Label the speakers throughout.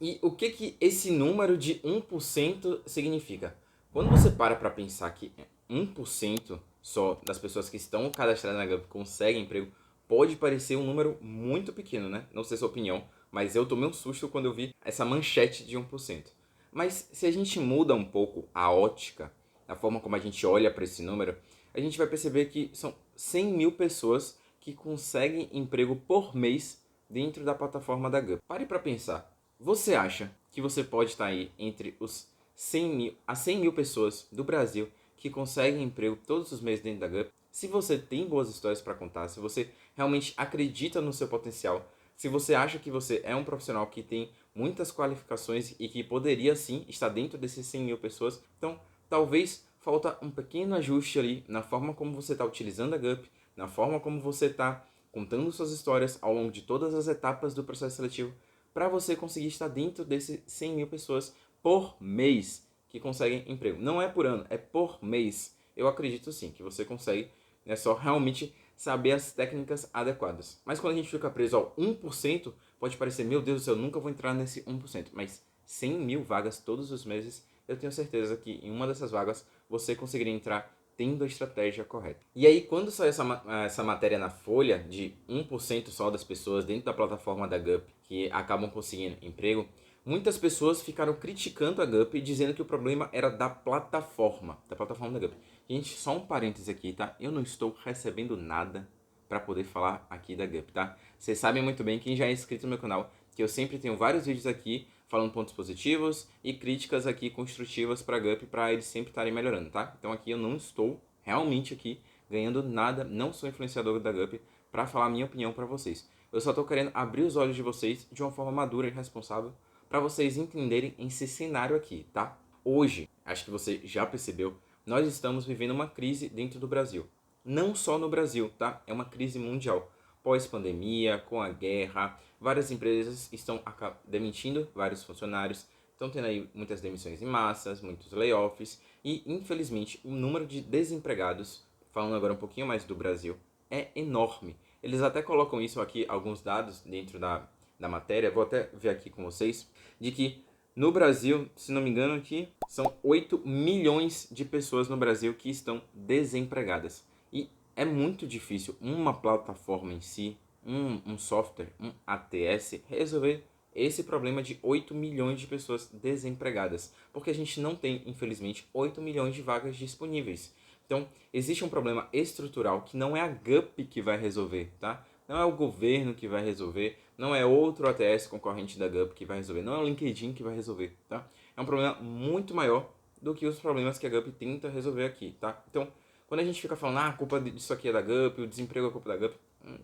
Speaker 1: E o que que esse número de 1% significa? Quando você para pensar que 1% só das pessoas que estão cadastradas na Gupy conseguem emprego, pode parecer um número muito pequeno, né? Não sei sua opinião, mas eu tomei um susto quando eu vi essa manchete de 1%. Mas se a gente muda um pouco a ótica, a forma como a gente olha para esse número, a gente vai perceber que são 100 mil pessoas que conseguem emprego por mês dentro da plataforma da Gupy. Pare para pensar. Você acha que você pode estar aí entre os 100 mil a 100 mil pessoas do Brasil que conseguem emprego todos os meses dentro da Gupy? Se você tem boas histórias para contar, se você realmente acredita no seu potencial, se você acha que você é um profissional que tem muitas qualificações e que poderia sim estar dentro desses 100 mil pessoas, então talvez falta um pequeno ajuste ali na forma como você está utilizando a Gupy, na forma como você está contando suas histórias ao longo de todas as etapas do processo seletivo, para você conseguir estar dentro desses 100 mil pessoas por mês que conseguem emprego. Não é por ano, é por mês. Eu acredito sim que você consegue, é só realmente saber as técnicas adequadas. Mas quando a gente fica preso ao 1%, pode parecer, meu Deus do céu, eu nunca vou entrar nesse 1%. Mas 100 mil vagas todos os meses, eu tenho certeza que em uma dessas vagas você conseguiria entrar tendo a estratégia correta. E aí, quando saiu essa matéria na Folha de 1% só das pessoas dentro da plataforma da Gupy que acabam conseguindo emprego, muitas pessoas ficaram criticando a Gupy, dizendo que o problema era da plataforma da Gupy. Gente, só um parêntese aqui, tá? Eu não estou recebendo nada para poder falar aqui da Gupy, tá? Vocês sabem muito bem, quem já é inscrito no meu canal, que eu sempre tenho vários vídeos aqui falando pontos positivos e críticas aqui construtivas para a Gupy, para eles sempre estarem melhorando, tá? Então aqui eu não estou realmente aqui ganhando nada, não sou influenciador da Gupy para falar a minha opinião para vocês. Eu só estou querendo abrir os olhos de vocês de uma forma madura e responsável para vocês entenderem esse cenário aqui, tá? Hoje, acho que você já percebeu, nós estamos vivendo uma crise dentro do Brasil. Não só no Brasil, tá? É uma crise mundial. Pós-pandemia, com a guerra, várias empresas estão demitindo vários funcionários, estão tendo aí muitas demissões em massas, muitos layoffs e, infelizmente, o número de desempregados, falando agora um pouquinho mais do Brasil, é enorme. Eles até colocam isso aqui, alguns dados dentro da matéria, vou até ver aqui com vocês, de que no Brasil, se não me engano aqui, são 8 milhões de pessoas no Brasil que estão desempregadas. E é muito difícil uma plataforma em si, um software, um ATS, resolver esse problema de 8 milhões de pessoas desempregadas. Porque a gente não tem, infelizmente, 8 milhões de vagas disponíveis. Então, existe um problema estrutural que não é a Gupy que vai resolver, tá? Não é o governo que vai resolver, não é outro ATS concorrente da Gupy que vai resolver, não é o LinkedIn que vai resolver, tá? É um problema muito maior do que os problemas que a Gupy tenta resolver aqui, tá? Então, quando a gente fica falando, a culpa disso aqui é da Gupy, o desemprego é culpa da Gupy,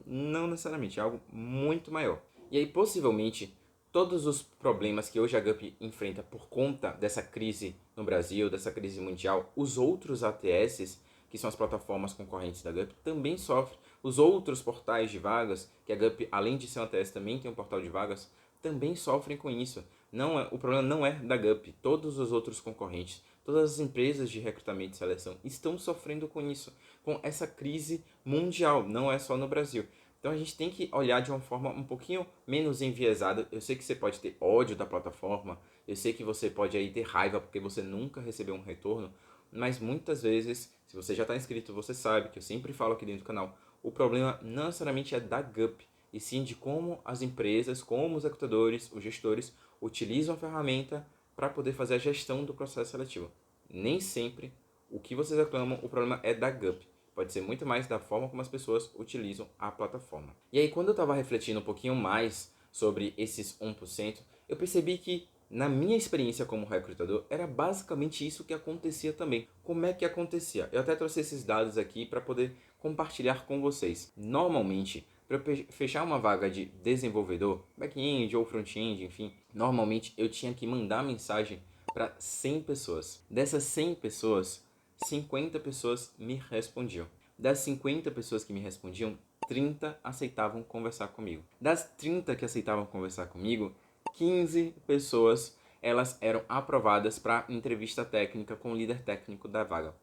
Speaker 1: não necessariamente, é algo muito maior. E aí, possivelmente, todos os problemas que hoje a Gupy enfrenta por conta dessa crise no Brasil, dessa crise mundial, os outros ATSs, que são as plataformas concorrentes da Gupy, também sofrem. Os outros portais de vagas, que a Gupy, além de ser um ATS, também tem um portal de vagas, também sofrem com isso. Não é, o problema não é da Gupy, todos os outros concorrentes, todas as empresas de recrutamento e seleção estão sofrendo com isso, com essa crise mundial, não é só no Brasil. Então a gente tem que olhar de uma forma um pouquinho menos enviesada. Eu sei que você pode ter ódio da plataforma, eu sei que você pode aí ter raiva porque você nunca recebeu um retorno, mas muitas vezes, se você já está inscrito, você sabe que eu sempre falo aqui dentro do canal, o problema não necessariamente é da Gupy, e sim de como as empresas, como os recrutadores, os gestores utilizam a ferramenta para poder fazer a gestão do processo seletivo. Nem sempre o que vocês reclamam, o problema é da Gupy. Pode ser muito mais da forma como as pessoas utilizam a plataforma. E aí, quando eu estava refletindo um pouquinho mais sobre esses 1%, eu percebi que, na minha experiência como recrutador, era basicamente isso que acontecia também. Como é que acontecia? Eu até trouxe esses dados aqui para poder compartilhar com vocês. Normalmente, para fechar uma vaga de desenvolvedor, back-end ou front-end, enfim, normalmente eu tinha que mandar mensagem para 100 pessoas. Dessas 100 pessoas, 50 pessoas me respondiam. Das 50 pessoas que me respondiam, 30 aceitavam conversar comigo. Das 30 que aceitavam conversar comigo, 15 pessoas elas eram aprovadas para entrevista técnica com o líder técnico da vaga.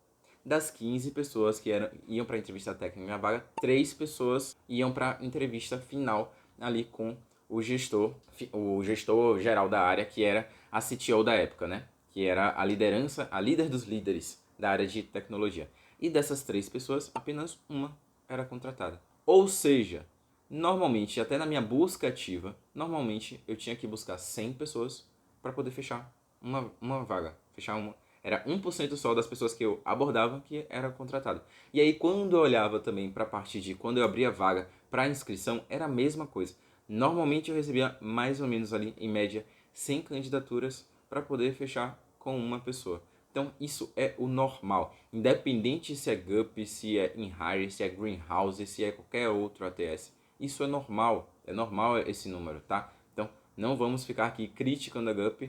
Speaker 1: Das 15 pessoas que iam para a entrevista técnica na vaga, 3 pessoas iam para a entrevista final ali com o gestor geral da área, que era a CTO da época, né? Que era a liderança, a líder dos líderes da área de tecnologia. E dessas 3 pessoas, apenas uma era contratada. Ou seja, normalmente, até na minha busca ativa, normalmente eu tinha que buscar 100 pessoas para poder fechar uma vaga. Fechar uma. Era 1% só das pessoas que eu abordava que era contratado. E aí, quando eu olhava também para a parte de quando eu abria vaga para inscrição, era a mesma coisa. Normalmente eu recebia mais ou menos ali, em média, 100 candidaturas para poder fechar com uma pessoa. Então, isso é o normal. Independente se é Gup, se é InHire, se é Greenhouse, se é qualquer outro ATS. Isso é normal. É normal esse número, tá? Então, não vamos ficar aqui criticando a Gup.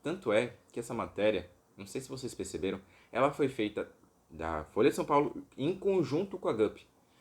Speaker 1: Tanto é que essa matéria, não sei se vocês perceberam, ela foi feita da Folha de São Paulo em conjunto com a Gup.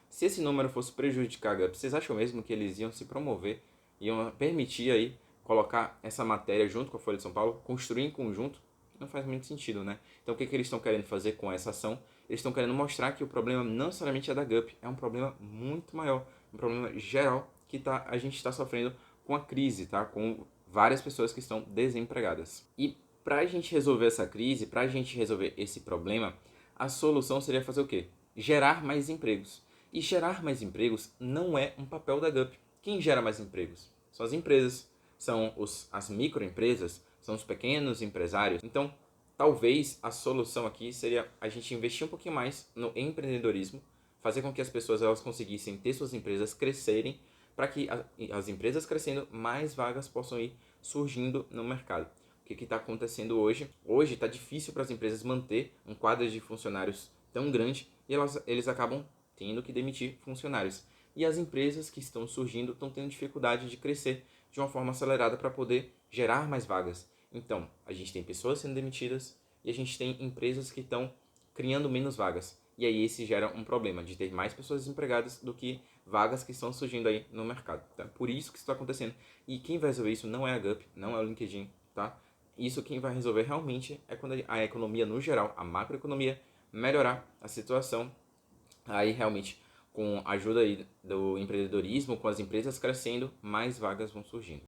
Speaker 1: Se esse número fosse prejudicar a Gup, vocês acham mesmo que eles iam se promover, iam permitir aí colocar essa matéria junto com a Folha de São Paulo, construir em conjunto? Não faz muito sentido, né? Então o que eles estão querendo fazer com essa ação? Eles estão querendo mostrar que o problema não necessariamente é da Gup, é um problema muito maior, um problema geral que a gente está sofrendo com a crise, tá? Com várias pessoas que estão desempregadas. E para a gente resolver essa crise, para a gente resolver esse problema, a solução seria fazer o quê? Gerar mais empregos. E gerar mais empregos não é um papel da Gup. Quem gera mais empregos? São as empresas, são as microempresas, são os pequenos empresários. Então, talvez a solução aqui seria a gente investir um pouquinho mais no empreendedorismo, fazer com que as pessoas elas conseguissem ter suas empresas crescerem, para que as empresas crescendo, mais vagas possam ir surgindo no mercado. O que está acontecendo hoje? Hoje está difícil para as empresas manter um quadro de funcionários tão grande e eles acabam tendo que demitir funcionários. E as empresas que estão surgindo estão tendo dificuldade de crescer de uma forma acelerada para poder gerar mais vagas. Então, a gente tem pessoas sendo demitidas e a gente tem empresas que estão criando menos vagas. E aí esse gera um problema de ter mais pessoas desempregadas do que vagas que estão surgindo aí no mercado. Tá? Por isso que isso está acontecendo. E quem vai resolver isso não é a Gup, não é o LinkedIn, tá? Isso quem vai resolver realmente é quando a economia no geral, a macroeconomia, melhorar a situação. Aí realmente, com a ajuda aí do empreendedorismo, com as empresas crescendo, mais vagas vão surgindo.